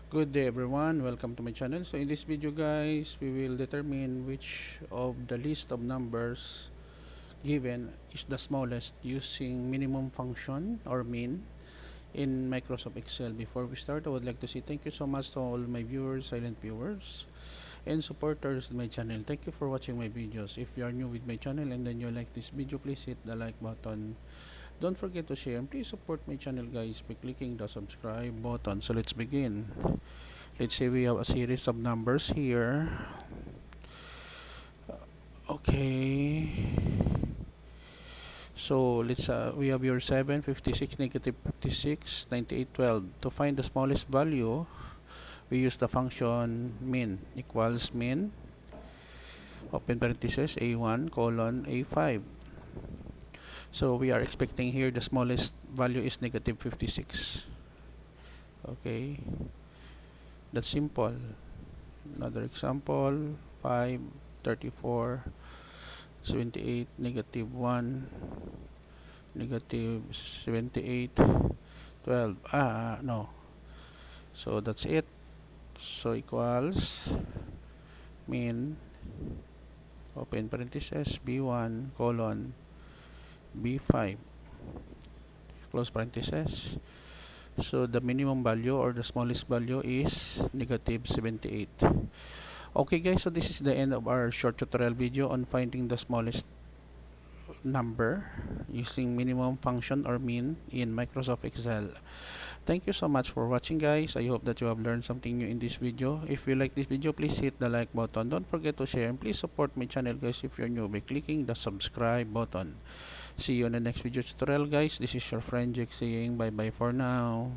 Good day everyone, welcome to my channel. So in this video guys, we will determine which of the list of numbers given is the smallest using minimum function or min in Microsoft Excel. Before we start, I would like to say thank you so much to all my viewers, silent viewers, and supporters of my channel. Thank you for watching my videos. If you are new with my channel and then you like this video, please hit the like button. Don't forget to share and please support my channel guys by clicking the subscribe button. So let's begin. Let's say we have a series of numbers here. Okay, so we have your 7, 56, negative 56, 98, 12. To find the smallest value, we use the function min equals min, open parenthesis, a1 colon a5. So we are expecting here the smallest value is negative 56. Okay, that's simple. Another example, 5, 34, 78, negative 1, negative 78, 12. No. So that's it. So equals min, open parenthesis, b1 colon b5, close parenthesis. So the minimum value or the smallest value is negative 78. Okay guys, so this is the end of our short tutorial video on finding the smallest number using minimum function or min in Microsoft Excel. Thank you so much for watching guys. I hope that you have learned something new in this video. If you like this video, please hit the like button. Don't forget to share and please support my channel guys if you're new by clicking the subscribe button. See you in the next video tutorial guys. This is your friend Jake saying bye bye for now.